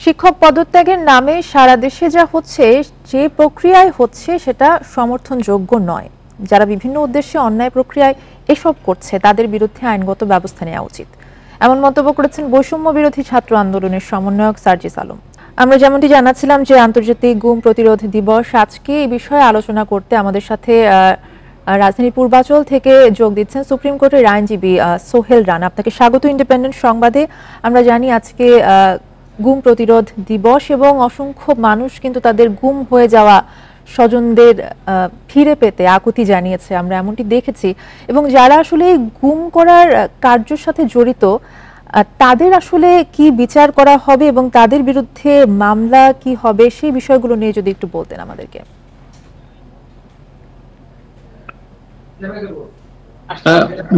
শিক্ষক পদত্যাগের নামে সারা দেশে যা হচ্ছে, যে প্রক্রিয়ায় হচ্ছে সেটা সমর্থনযোগ্য নয়। যারা বিভিন্ন উদ্দেশ্যে অন্যায় প্রক্রিয়ায় এসব করছে তাদের বিরুদ্ধে আইনগত ব্যবস্থা নেওয়া উচিত, এমন মন্তব্য করেছেন বৈষম্য বিরোধী ছাত্র আন্দোলনের সমন্বয়ক সার্জিস আলম। আমরা যেমনটি জানাচ্ছিলাম যে আন্তর্জাতিক গুম প্রতিরোধ দিবস, আজকে এই বিষয়ে আলোচনা করতে আমাদের সাথে রাজধানীর পূর্বাচল থেকে যোগ দিচ্ছেন সুপ্রিম কোর্টের আইনজীবী সোহেল রানা। আপনাকে স্বাগত ইন্ডিপেন্ডেন্ট সংবাদে। আমরা জানি আজকে গুম প্রতিরোধ দিবস এবং অসংখ্য মানুষ কিন্তু তাদের গুম হয়ে যাওয়া স্বজনদের ফিরে পেতে আকুতি জানিয়েছে, আমরা এমনটি দেখেছি। এবং যারা আসলে গুম করার কার্যের সাথে জড়িত তাদের আসলে কি বিচার করা হবে এবং তাদের বিরুদ্ধে মামলা কি হবে, সেই বিষয়গুলো নিয়ে যদি একটু বলতেন আমাদেরকে।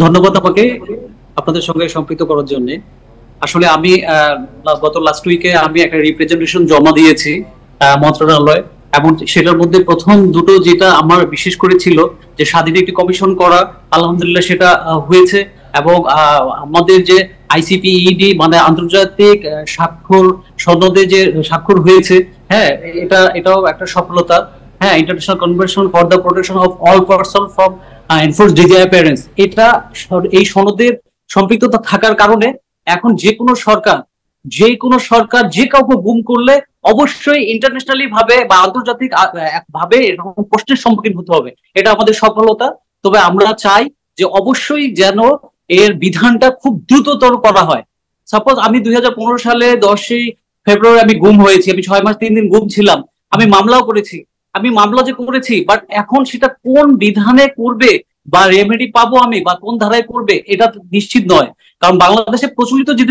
ধন্যবাদ আমাকে আপনাদের সঙ্গে সম্পৃক্ত করার জন্য। আসলে আমি গত লাস্ট উইকে আমি একটা রিপ্রেজেন্টেশন জমা দিয়েছি মন্ত্রণালয়, এবং সেটার মধ্যে প্রথম দুটো যেটা আমার বিশেষ করে ছিল যে স্বাধীন একটি কমিশন করা, আলহামদুলিল্লাহ সেটা হয়েছে। এবং আমাদের যে আইসিপিইডি মানে আন্তর্জাতিক স্বাক্ষর সনদে যে স্বাক্ষর হয়েছে, হ্যাঁ এটাও একটা সফলতা। হ্যাঁ, international convention for the protection of all person from enforced disappearance, এটা এই সনদের সম্পৃক্ততা থাকার কারণে এখন যে কোনো সরকার যে কাউকে গুম করলে অবশ্যই ইন্টারন্যাশনালি ভাবে বা আন্তর্জাতিক ভাবে এরকম প্রশ্নের সম্মুখীন হতে হবে। এটা আমাদের সফলতা। তবে আমরা চাই যে অবশ্যই যেন এর বিধানটা খুব দ্রুততর করা হয়। সাপোজ আমি 2015 সালে 10ই ফেব্রুয়ারি আমি গুম হয়েছি, আমি 6 মাস 3 দিন গুম ছিলাম, আমি মামলাও করেছি। বাট এখন সেটা কোন বিধানে করবে বা রেমেডি পাবো আমি বা কোন ধারায় করবে এটা নিশ্চিত নয়। কারণ বাংলাদেশে প্রচলিত যে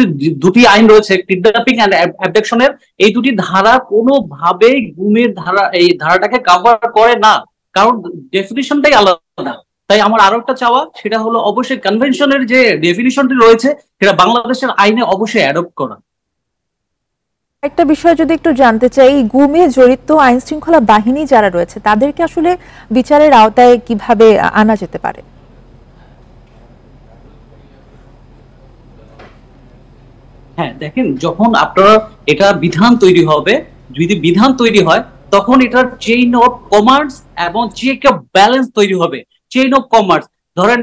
দুটি আইন রয়েছে, কিডন্যাপিং এন্ড অ্যাবডাকশনের, এই দুটি ধারা কোনোভাবেই গুমের ধারা এই ধারাটাকে কভার করে না, কারণ ডেফিনিশনটাই আলাদা। তাই আমার আরো একটা চাওয়া, সেটা হলো অবশ্যই কনভেনশনের যে ডেফিনিশনটি রয়েছে সেটা বাংলাদেশের আইনে অবশ্যই অ্যাডপ্ট করা। একটা বিষয় যদি একটু জানতে চাই, গুমে জড়িত আইন শৃঙ্খলা বাহিনী যারা রয়েছে তাদেরকে আসলে বিচারের আওতায় কিভাবে আনা যেতে পারে? হ্যাঁ দেখেন, যখন আপনার এটা বিধান তৈরি হবে, যদি বিধান তৈরি হয় তখন এটার চেইন অফ কমান্ডস এবং চেক অফ ব্যালেন্স তৈরি হবে। চেইন অফ কমান্ডস, ধরেন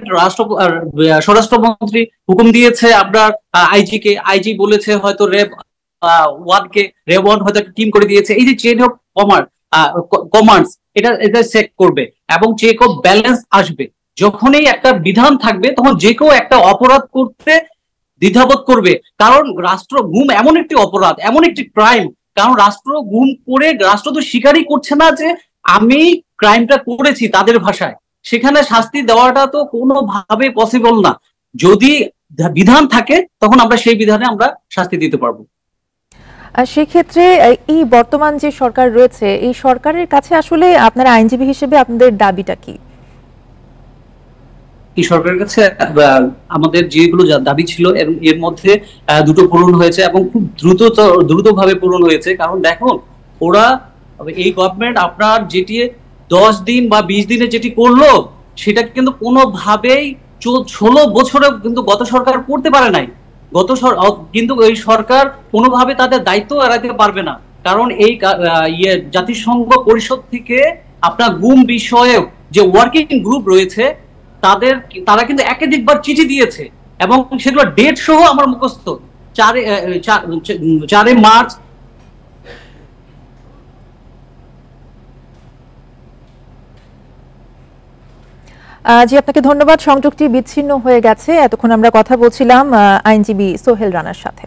স্বরাষ্ট্রমন্ত্রী হুকুম দিয়েছে আপনার আইজি বলেছে হয়তো রেব ওয়ান হয়তো একটা টিম করে দিয়েছে। এই যে চেইন অফ কমান্ডস, এটা চেক করবে এবং চেক অফ ব্যালেন্স আসবে। যখনই একটা বিধান থাকবে তখন যে কেউ একটা অপরাধ করতে দ্বিধাবোধ করবে, কারণ রাষ্ট্র গুম এমন একটি অপরাধ, এমন একটি ক্রাইম। কারণ রাষ্ট্র গুম করে রাষ্ট্র তো স্বীকারই করছে না যে আমি ক্রাইমটা করেছি তাদের ভাষায়, সেখানে শাস্তি দেওয়াটা তো কোনোভাবে পসিবল না। যদি বিধান থাকে তখন আমরা সেই বিধানে আমরা শাস্তি দিতে পারবো। সেক্ষেত্রে এই বর্তমান যে সরকার রয়েছে, এই সরকারের কাছে আসলে আপনারা আইনজীবী হিসেবে আপনাদের দাবিটা কি? এই সরকারের কাছে আমাদের যেগুলো দাবি ছিল এর মধ্যে দুটো পূরণ হয়েছে এবং খুব দ্রুতভাবে পূরণ হয়েছে। কারণ দেখুন, ওরা এই গভর্নমেন্ট আপনার যেটি 10 দিন বা 20 দিনে যেটি করলো সেটা কিন্তু কোনোভাবেই 16 বছরে কিন্তু গত সরকার করতে পারে নাই। কিন্তু এই সরকার কোনোভাবে তাদের দায়িত্ব এড়াতে পারবে না, কারণ এই জাতিসংঘ পরিষদ থেকে আপনার গুম বিষয়ে যে ওয়ার্কিং গ্রুপ রয়েছে তারা কিন্তু একাধিকবার চিঠি দিয়েছে এবং সেগুলো ডেট সহ আমার মুখস্থ। 4 মার্চ। জি, আপনাকে ধন্যবাদ। সংযোগটি বিচ্ছিন্ন হয়ে গেছে। এতক্ষণ আমরা কথা বলছিলাম আইনজীবী সোহেল রানার সাথে।